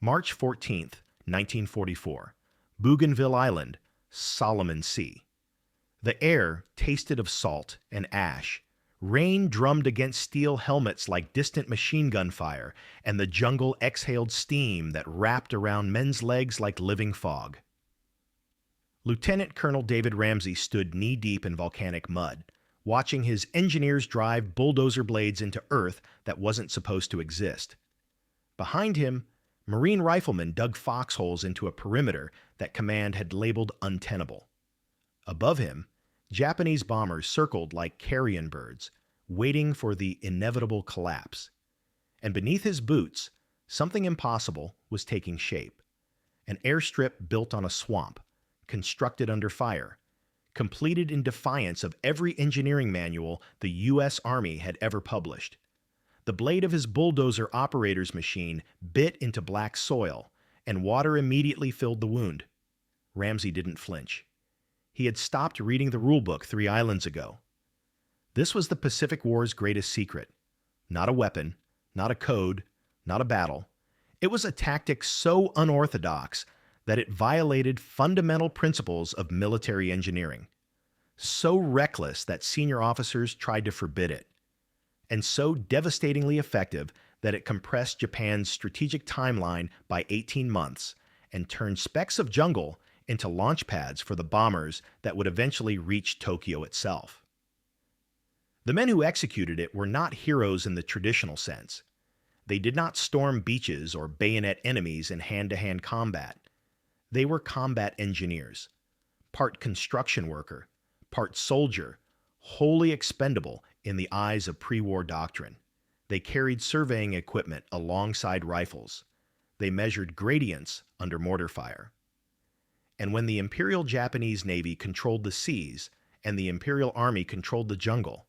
March 14th, 1944. Bougainville Island, Solomon Sea. The air tasted of salt and ash. Rain drummed against steel helmets like distant machine gun fire, and the jungle exhaled steam that wrapped around men's legs like living fog. Lieutenant Colonel David Ramsey stood knee-deep in volcanic mud, watching his engineers drive bulldozer blades into earth that wasn't supposed to exist. Behind him, Marine riflemen dug foxholes into a perimeter that command had labeled untenable. Above him, Japanese bombers circled like carrion birds, waiting for the inevitable collapse. And beneath his boots, something impossible was taking shape. An airstrip built on a swamp, constructed under fire, completed in defiance of every engineering manual the U.S. Army had ever published. The blade of his bulldozer operator's machine bit into black soil, and water immediately filled the wound. Ramsey didn't flinch. He had stopped reading the rulebook 3 islands ago. This was the Pacific War's greatest secret. Not a weapon, not a code, not a battle. It was a tactic so unorthodox that it violated fundamental principles of military engineering. So reckless that senior officers tried to forbid it. And so devastatingly effective that it compressed Japan's strategic timeline by 18 months and turned specks of jungle into launch pads for the bombers that would eventually reach Tokyo itself. The men who executed it were not heroes in the traditional sense. They did not storm beaches or bayonet enemies in hand-to-hand combat. They were combat engineers, part construction worker, part soldier, wholly expendable in the eyes of pre-war doctrine. They carried surveying equipment alongside rifles. They measured gradients under mortar fire. And when the Imperial Japanese Navy controlled the seas and the Imperial Army controlled the jungle,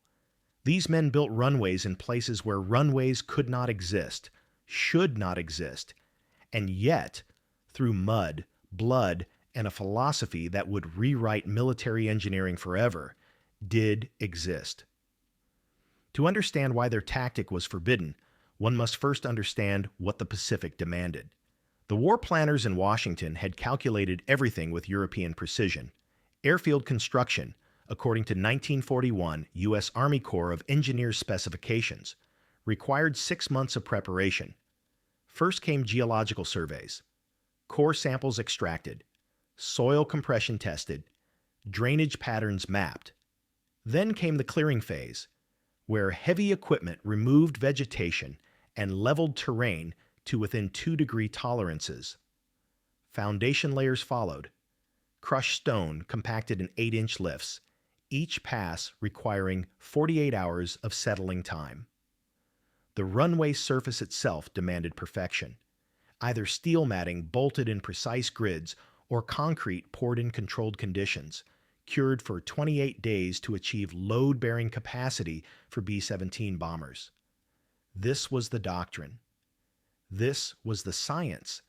these men built runways in places where runways could not exist, should not exist, and yet, through mud, blood, and a philosophy that would rewrite military engineering forever, did exist. To understand why their tactic was forbidden, one must first understand what the Pacific demanded. The war planners in Washington had calculated everything with European precision. Airfield construction, according to 1941 U.S. Army Corps of Engineers specifications, required 6 months of preparation. First came geological surveys, core samples extracted, soil compression tested, drainage patterns mapped. Then came the clearing phase, where heavy equipment removed vegetation and leveled terrain to within 2-degree tolerances. Foundation layers followed, crushed stone compacted in 8-inch lifts, each pass requiring 48 hours of settling time. The runway surface itself demanded perfection, either steel matting bolted in precise grids or concrete poured in controlled conditions, cured for 28 days to achieve load-bearing capacity for B-17 bombers. This was the doctrine. This was the science.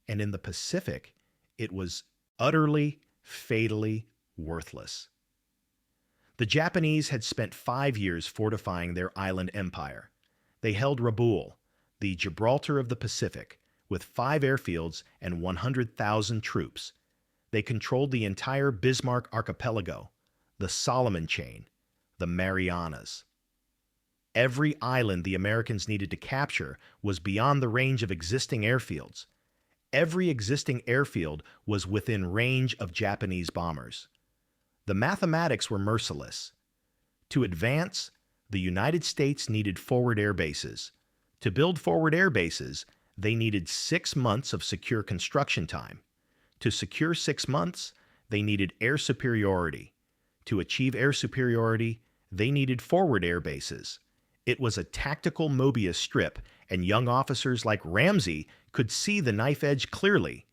And in the Pacific, it was utterly, fatally worthless. The Japanese had spent 5 years fortifying their island empire. They held Rabaul, the Gibraltar of the Pacific, with 5 airfields and 100,000 troops. They controlled the entire Bismarck Archipelago, the Solomon Chain, the Marianas. Every island the Americans needed to capture was beyond the range of existing airfields. Every existing airfield was within range of Japanese bombers. The mathematics were merciless. To advance, the United States needed forward air bases. To build forward air bases, they needed 6 months of secure construction time. To secure 6 months, they needed air superiority. To achieve air superiority, they needed forward air bases. It was a tactical Mobius strip, and young officers like Ramsey could see the knife edge clearly.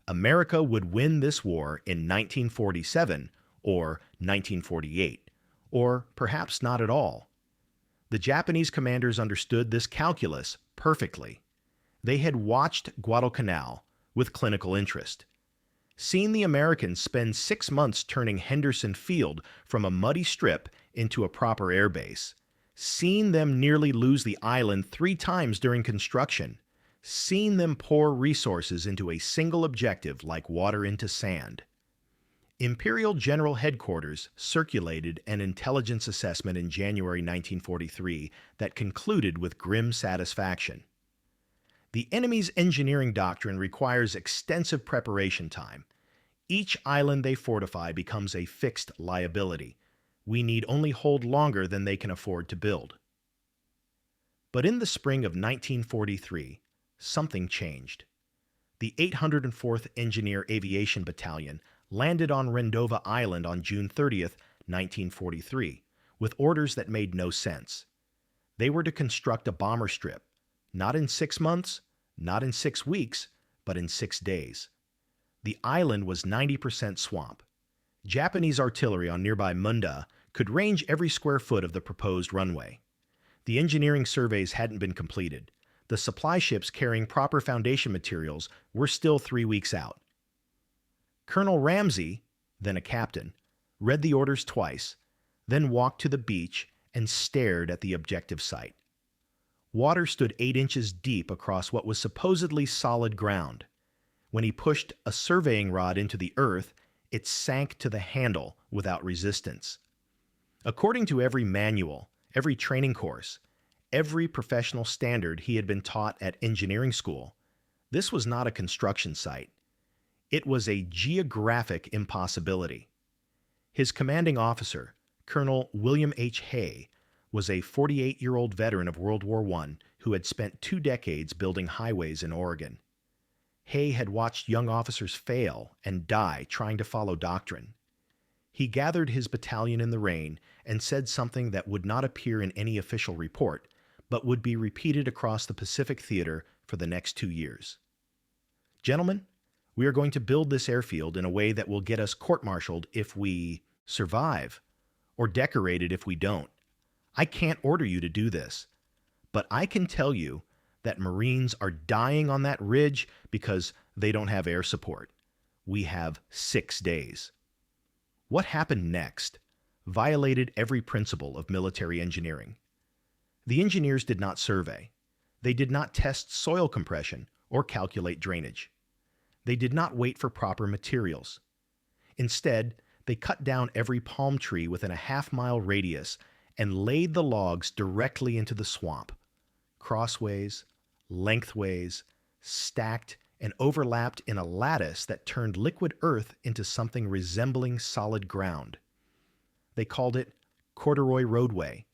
America would win this war in 1947 or 1948, or perhaps not at all. The Japanese commanders understood this calculus perfectly. They had watched Guadalcanal with clinical interest, seen the Americans spend 6 months turning Henderson Field from a muddy strip into a proper airbase, seen them nearly lose the island 3 times during construction, seen them pour resources into a single objective like water into sand. Imperial General Headquarters circulated an intelligence assessment in January 1943 that concluded with grim satisfaction. The enemy's engineering doctrine requires extensive preparation time. Each island they fortify becomes a fixed liability. We need only hold longer than they can afford to build. But in the spring of 1943, something changed. The 804th Engineer Aviation Battalion landed on Rendova Island on June 30th, 1943, with orders that made no sense. They were to construct a bomber strip, not in 6 months, not in 6 weeks, but in 6 days. The island was 90% swamp. Japanese artillery on nearby Munda could range every square foot of the proposed runway. The engineering surveys hadn't been completed. The supply ships carrying proper foundation materials were still 3 weeks out. Colonel Ramsey, then a captain, read the orders twice, then walked to the beach and stared at the objective site. Water stood 8 inches deep across what was supposedly solid ground. When he pushed a surveying rod into the earth, it sank to the handle without resistance. According to every manual, every training course, every professional standard he had been taught at engineering school, this was not a construction site. It was a geographic impossibility. His commanding officer, Colonel William H. Hay, was a 48-year-old veteran of World War I who had spent 2 decades building highways in Oregon. Hay had watched young officers fail and die trying to follow doctrine. He gathered his battalion in the rain and said something that would not appear in any official report, but would be repeated across the Pacific Theater for the next 2 years. Gentlemen, we are going to build this airfield in a way that will get us court-martialed if we survive, or decorated if we don't. I can't order you to do this, but I can tell you that Marines are dying on that ridge because they don't have air support. We have 6 days. What happened next violated every principle of military engineering. The engineers did not survey. They did not test soil compression or calculate drainage. They did not wait for proper materials. Instead, they cut down every palm tree within a half-mile radius and laid the logs directly into the swamp, crossways, lengthways, stacked and overlapped in a lattice that turned liquid earth into something resembling solid ground. They called it corduroy roadway,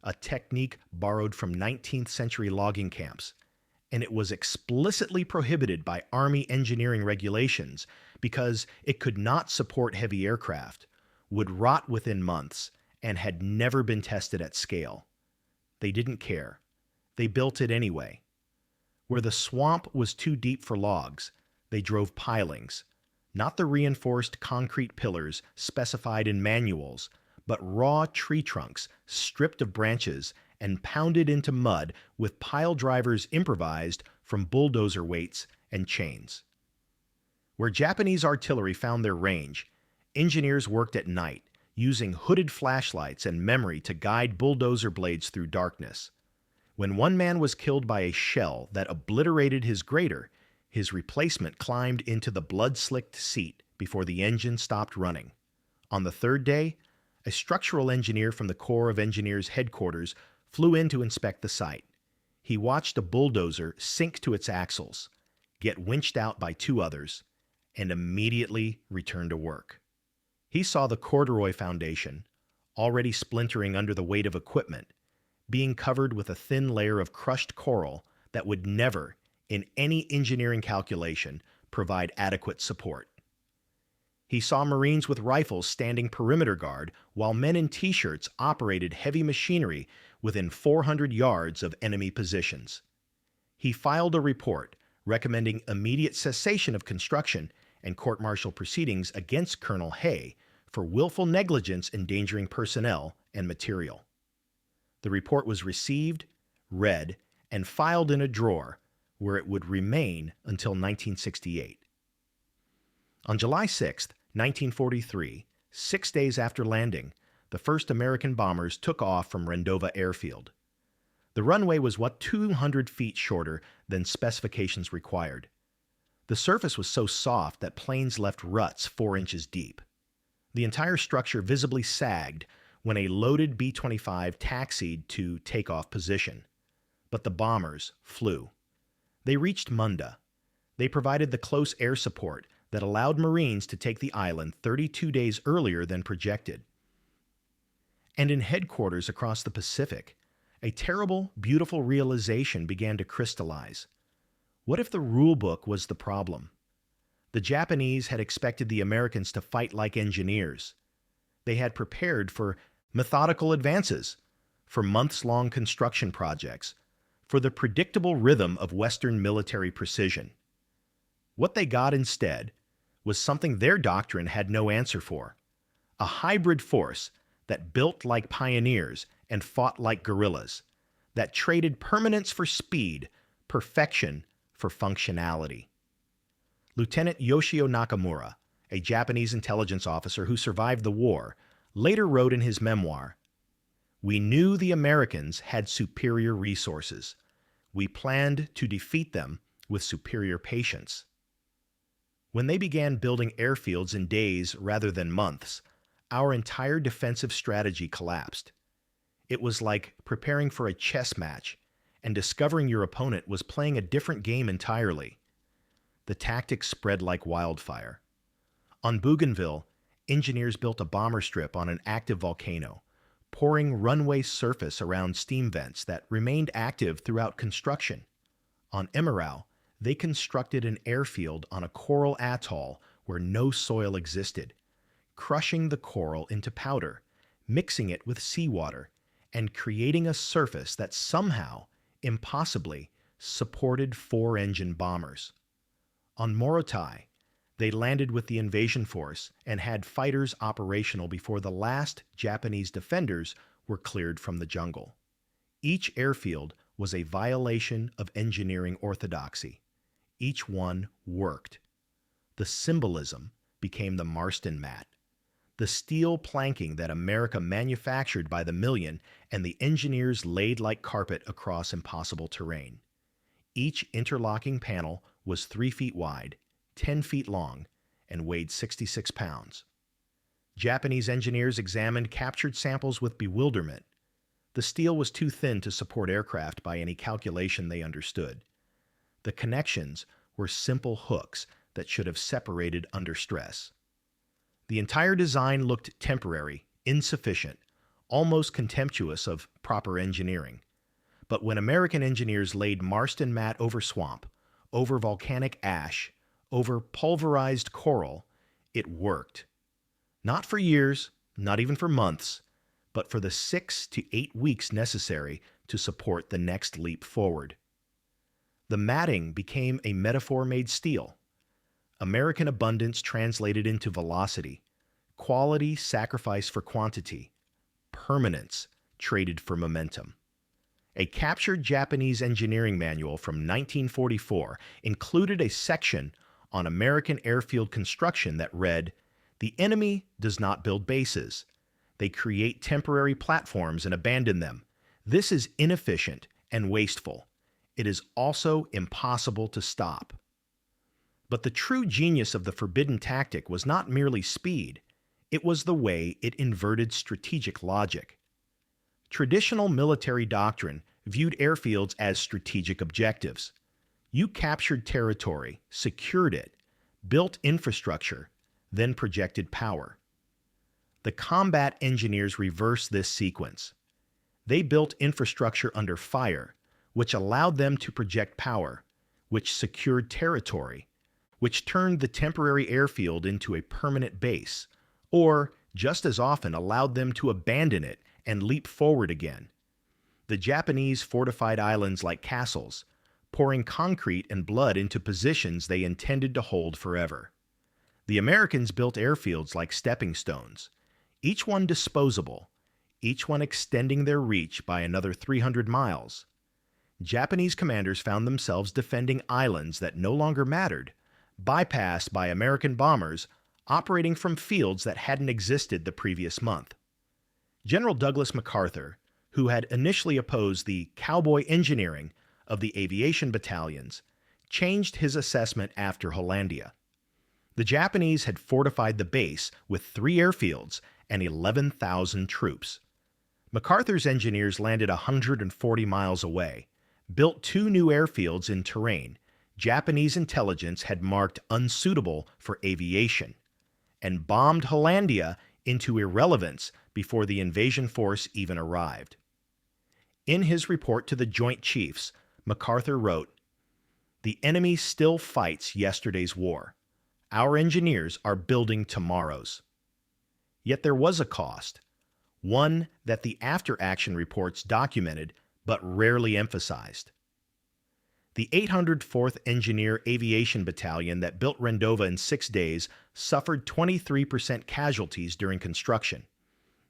a technique borrowed from 19th century logging camps, and it was explicitly prohibited by Army engineering regulations because it could not support heavy aircraft, would rot within months, and had never been tested at scale. They didn't care. They built it anyway. Where the swamp was too deep for logs, they drove pilings, not the reinforced concrete pillars specified in manuals, but raw tree trunks stripped of branches and pounded into mud with pile drivers improvised from bulldozer weights and chains. Where Japanese artillery found their range, engineers worked at night, using hooded flashlights and memory to guide bulldozer blades through darkness. When one man was killed by a shell that obliterated his grader, his replacement climbed into the blood-slicked seat before the engine stopped running. On the 3rd day, a structural engineer from the Corps of Engineers headquarters flew in to inspect the site. He watched a bulldozer sink to its axles, get winched out by 2 others, and immediately return to work. He saw the corduroy foundation, already splintering under the weight of equipment, being covered with a thin layer of crushed coral that would never, in any engineering calculation, provide adequate support. He saw Marines with rifles standing perimeter guard while men in T-shirts operated heavy machinery within 400 yards of enemy positions. He filed a report recommending immediate cessation of construction and court-martial proceedings against Colonel Hay for willful negligence endangering personnel and material. The report was received, read, and filed in a drawer where it would remain until 1968. On July 6, 1943, 6 days after landing, the first American bombers took off from Rendova Airfield. The runway was 200 feet shorter than specifications required. The surface was so soft that planes left ruts 4 inches deep. The entire structure visibly sagged when a loaded B-25 taxied to takeoff position. But the bombers flew. They reached Munda. They provided the close air support that allowed Marines to take the island 32 days earlier than projected. And in headquarters across the Pacific, a terrible, beautiful realization began to crystallize. What if the rulebook was the problem? The Japanese had expected the Americans to fight like engineers. They had prepared for methodical advances, for months-long construction projects, for the predictable rhythm of Western military precision. What they got instead was something their doctrine had no answer for: a hybrid force that built like pioneers and fought like guerrillas, that traded permanence for speed, perfection for functionality. Lieutenant Yoshio Nakamura, a Japanese intelligence officer who survived the war, later wrote in his memoir, "We knew the Americans had superior resources. We planned to defeat them with superior patience." When they began building airfields in days rather than months, our entire defensive strategy collapsed. It was like preparing for a chess match and discovering your opponent was playing a different game entirely. The tactics spread like wildfire. On Bougainville, engineers built a bomber strip on an active volcano, pouring runway surface around steam vents that remained active throughout construction. On Emerald, they constructed an airfield on a coral atoll where no soil existed, crushing the coral into powder, mixing it with seawater, and creating a surface that somehow, impossibly, supported 4-engine bombers. On Morotai, they landed with the invasion force and had fighters operational before the last Japanese defenders were cleared from the jungle. Each airfield was a violation of engineering orthodoxy. Each one worked. The symbolism became the Marston mat, the steel planking that America manufactured by the million and the engineers laid like carpet across impossible terrain. Each interlocking panel was 3 feet wide, 10 feet long, and weighed 66 pounds. Japanese engineers examined captured samples with bewilderment. The steel was too thin to support aircraft by any calculation they understood. The connections were simple hooks that should have separated under stress. The entire design looked temporary, insufficient, almost contemptuous of proper engineering. But when American engineers laid Marston mat over swamp, over volcanic ash, over pulverized coral, it worked. Not for years, not even for months, but for the 6 to 8 weeks necessary to support the next leap forward. The matting became a metaphor made steel. American abundance translated into velocity, quality sacrificed for quantity, permanence traded for momentum. A captured Japanese engineering manual from 1944 included a section on American airfield construction that read, "The enemy does not build bases. They create temporary platforms and abandon them. This is inefficient and wasteful. It is also impossible to stop." But the true genius of the forbidden tactic was not merely speed. It was the way it inverted strategic logic. Traditional military doctrine viewed airfields as strategic objectives. You captured territory, secured it, built infrastructure, then projected power. The combat engineers reversed this sequence. They built infrastructure under fire, which allowed them to project power, which secured territory, which turned the temporary airfield into a permanent base, or, just as often, allowed them to abandon it and leap forward again. The Japanese fortified islands like castles, pouring concrete and blood into positions they intended to hold forever. The Americans built airfields like stepping stones, each one disposable, each one extending their reach by another 300 miles. Japanese commanders found themselves defending islands that no longer mattered, bypassed by American bombers operating from fields that hadn't existed the previous month. General Douglas MacArthur, who had initially opposed the cowboy engineering of the aviation battalions, changed his assessment after Hollandia. The Japanese had fortified the base with 3 airfields and 11,000 troops. MacArthur's engineers landed 140 miles away, built 2 new airfields in terrain Japanese intelligence had marked unsuitable for aviation, and bombed Hollandia into irrelevance before the invasion force even arrived. In his report to the Joint Chiefs, MacArthur wrote, "The enemy still fights yesterday's war. Our engineers are building tomorrow's." Yet there was a cost, one that the after-action reports documented but rarely emphasized. The 804th Engineer Aviation Battalion that built Rendova in 6 days suffered 23% casualties during construction,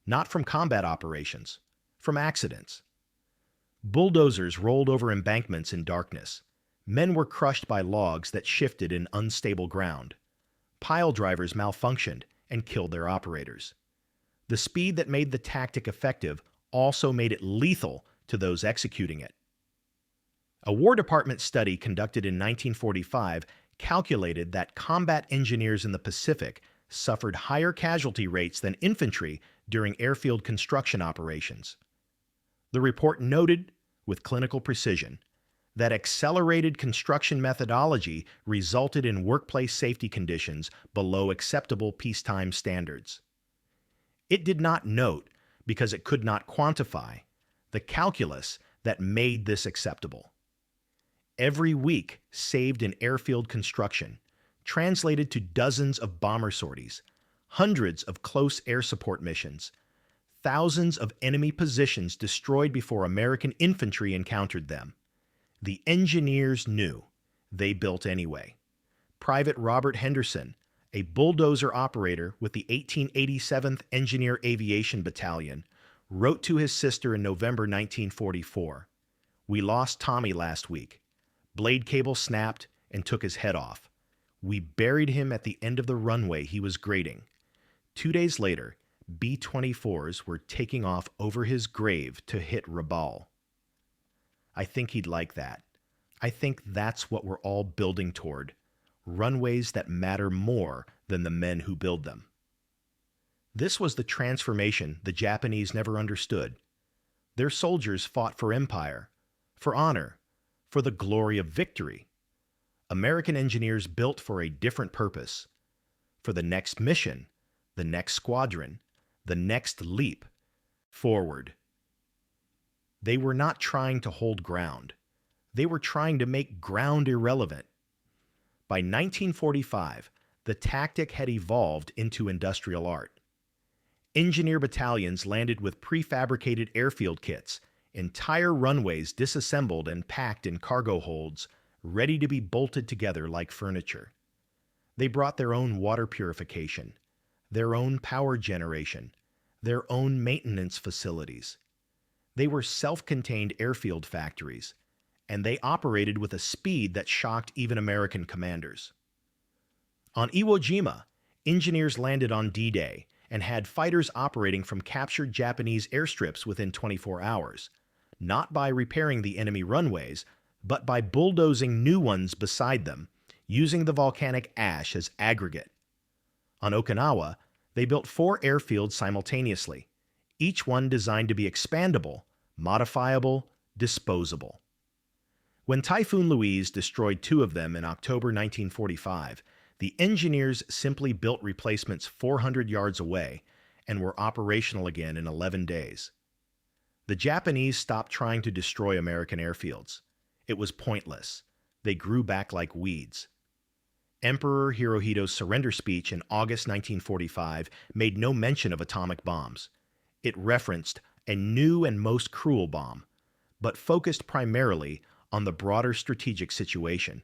not from combat operations, from accidents. Bulldozers rolled over embankments in darkness. Men were crushed by logs that shifted in unstable ground. Pile drivers malfunctioned and killed their operators. The speed that made the tactic effective also made it lethal to those executing it. A War Department study conducted in 1945 calculated that combat engineers in the Pacific suffered higher casualty rates than infantry during airfield construction operations. The report noted, with clinical precision, that accelerated construction methodology resulted in workplace safety conditions below acceptable peacetime standards. It did not note, because it could not quantify, the calculus that made this acceptable. Every week saved in airfield construction translated to dozens of bomber sorties, hundreds of close air support missions, thousands of enemy positions destroyed before American infantry encountered them. The engineers knew. They built anyway. Private Robert Henderson, a bulldozer operator with the 1887th Engineer Aviation Battalion, wrote to his sister in November 1944, "We lost Tommy last week. Blade cable snapped and took his head off. We buried him at the end of the runway he was grading. 2 days later, B-24s were taking off over his grave to hit Rabaul." I think he'd like that. I think that's what we're all building toward. Runways that matter more than the men who build them. This was the transformation the Japanese never understood. Their soldiers fought for empire, for honor, for the glory of victory. American engineers built for a different purpose, for the next mission, the next squadron, the next leap, forward. They were not trying to hold ground. They were trying to make ground irrelevant. By 1945, the tactic had evolved into industrial art. Engineer battalions landed with prefabricated airfield kits, entire runways disassembled and packed in cargo holds, ready to be bolted together like furniture. They brought their own water purification, their own power generation, their own maintenance facilities. They were self-contained airfield factories, and they operated with a speed that shocked even American commanders. On Iwo Jima, engineers landed on D-Day and had fighters operating from captured Japanese airstrips within 24 hours, not by repairing the enemy runways, but by bulldozing new ones beside them, using the volcanic ash as aggregate. On Okinawa, they built 4 airfields simultaneously, each one designed to be expandable, modifiable, disposable. When Typhoon Louise destroyed 2 of them in October 1945, the engineers simply built replacements 400 yards away and were operational again in 11 days. The Japanese stopped trying to destroy American airfields. It was pointless. They grew back like weeds. Emperor Hirohito's surrender speech in August 1945 made no mention of atomic bombs. It referenced a new and most cruel bomb, but focused primarily on the broader strategic situation.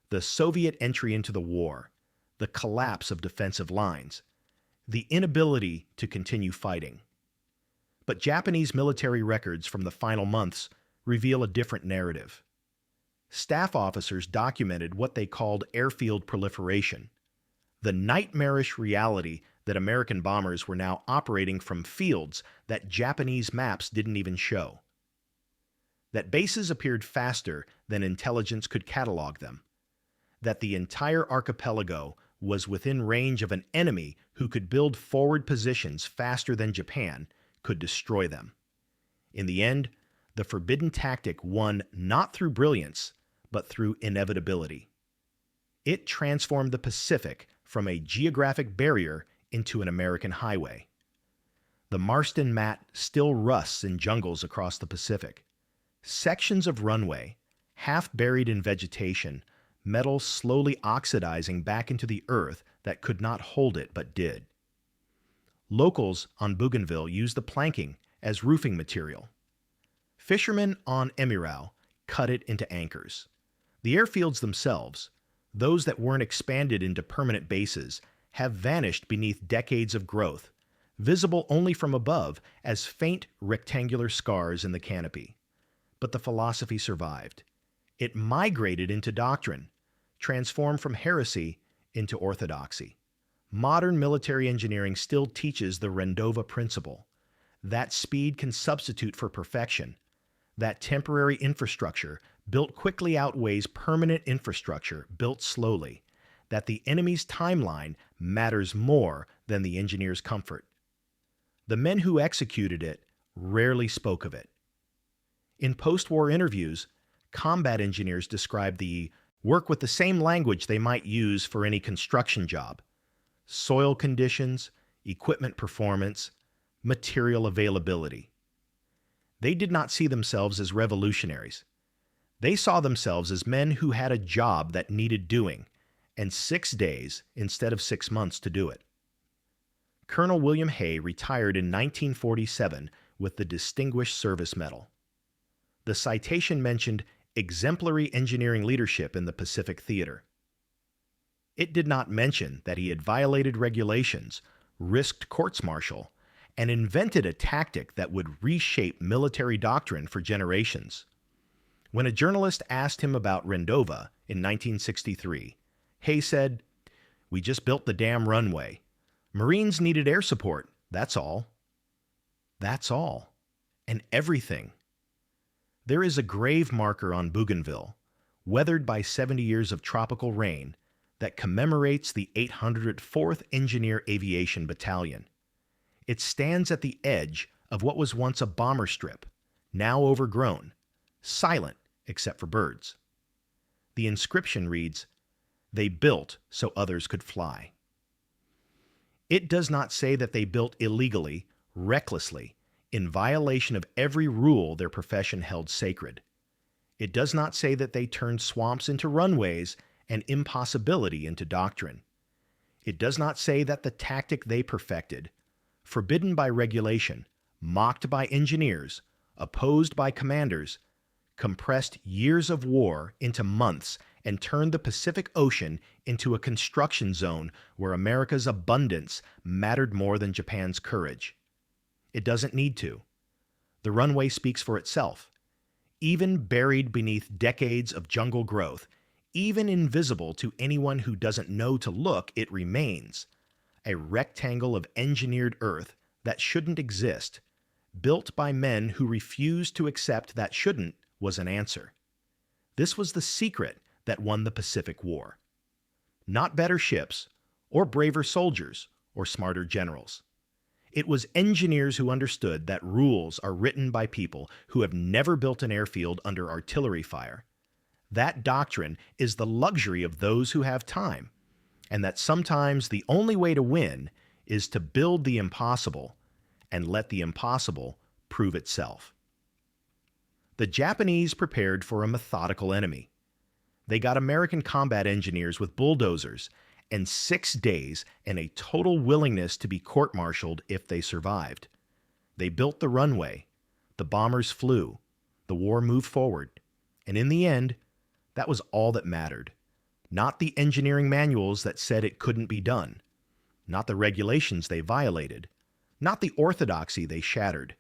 The Soviet entry into the war, the collapse of defensive lines, the inability to continue fighting. But Japanese military records from the final months reveal a different narrative. Staff officers documented what they called airfield proliferation, the nightmarish reality that American bombers were now operating from fields that Japanese maps didn't even show. that bases appeared faster than intelligence could catalog them, that the entire archipelago was within range of an enemy who could build forward positions faster than Japan could destroy them. In the end, the forbidden tactic won not through brilliance, but through inevitability. It transformed the Pacific from a geographic barrier into an American highway. The Marston mat still rusts in jungles across the Pacific. Sections of runway, half buried in vegetation, metal slowly oxidizing back into the earth that could not hold it but did. Locals on Bougainville used the planking as roofing material. Fishermen on Emirau cut it into anchors. The airfields themselves, those that weren't expanded into permanent bases, have vanished beneath decades of growth, visible only from above as faint rectangular scars in the canopy. But the philosophy survived. It migrated into doctrine, transformed from heresy into orthodoxy. Modern military engineering still teaches the Rendova principle, that speed can substitute for perfection, that temporary infrastructure built quickly outweighs permanent infrastructure built slowly, that the enemy's timeline matters more than the engineer's comfort. The men who executed it rarely spoke of it. In post-war interviews, combat engineers described the work with the same language they might use for any construction job: soil conditions, equipment performance, material availability. They did not see themselves as revolutionaries. They saw themselves as men who had a job that needed doing, and 6 days instead of 6 months to do it. Colonel William Hay retired in 1947 with the Distinguished Service Medal. The citation mentioned exemplary engineering leadership in the Pacific Theater. It did not mention that he had violated regulations, risked courts-martial, and invented a tactic that would reshape military doctrine for generations. When a journalist asked him about Rendova in 1963, Hay said, "We just built the damn runway. Marines needed air support, that's all." That's all. And everything. There is a grave marker on Bougainville, weathered by 70 years of tropical rain, that commemorates the 804th Engineer Aviation Battalion. It stands at the edge of what was once a bomber strip, now overgrown, silent except for birds. The inscription reads, "They built so others could fly." It does not say that they built illegally, recklessly, in violation of every rule their profession held sacred. It does not say that they turned swamps into runways and impossibility into doctrine. It does not say that the tactic they perfected, forbidden by regulation, mocked by engineers, opposed by commanders, compressed years of war into months and turned the Pacific Ocean into a construction zone where America's abundance mattered more than Japan's courage. It doesn't need to. The runway speaks for itself. Even buried beneath decades of jungle growth, even invisible to anyone who doesn't know to look, it remains a rectangle of engineered earth that shouldn't exist, built by men who refused to accept that shouldn't was an answer. This was the secret that won the Pacific War. Not better ships, or braver soldiers, or smarter generals. It was engineers who understood that rules are written by people who have never built an airfield under artillery fire. That doctrine is the luxury of those who have time, and that sometimes the only way to win is to build the impossible and let the impossible prove itself. The Japanese prepared for a methodical enemy. They got American combat engineers with bulldozers and 6 days and a total willingness to be court-martialed if they survived. They built the runway, the bombers flew, the war moved forward, and in the end, that was all that mattered. Not the engineering manuals that said it couldn't be done, not the regulations they violated, not the orthodoxy they shattered.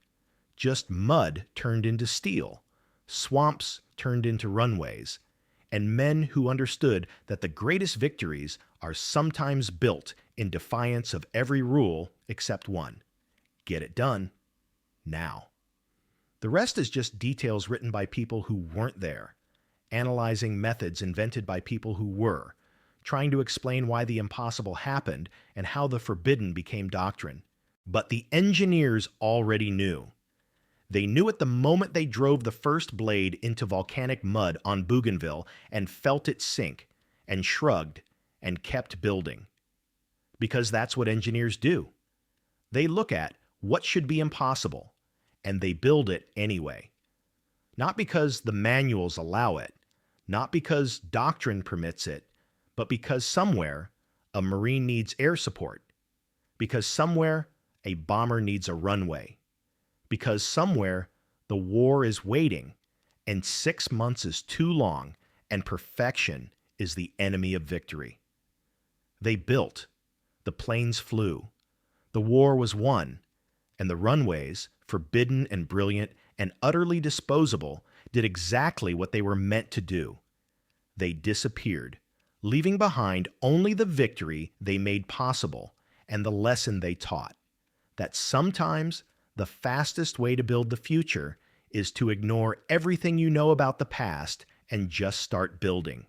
Just mud turned into steel, swamps turned into runways, and men who understood that the greatest victories are sometimes built in defiance of every rule except one: get it done now. The rest is just details written by people who weren't there, analyzing methods invented by people who were, trying to explain why the impossible happened and how the forbidden became doctrine. But the engineers already knew. They knew it the moment they drove the first blade into volcanic mud on Bougainville and felt it sink, and shrugged, and kept building. Because that's what engineers do. They look at what should be impossible, and they build it anyway. Not because the manuals allow it, not because doctrine permits it, but because somewhere a Marine needs air support, because somewhere a bomber needs a runway, because somewhere the war is waiting, and 6 months is too long, and perfection is the enemy of victory. They built, the planes flew, the war was won, and the runways, forbidden and brilliant and utterly disposable, did exactly what they were meant to do. They disappeared, leaving behind only the victory they made possible and the lesson they taught, that sometimes the fastest way to build the future is to ignore everything you know about the past and just start building.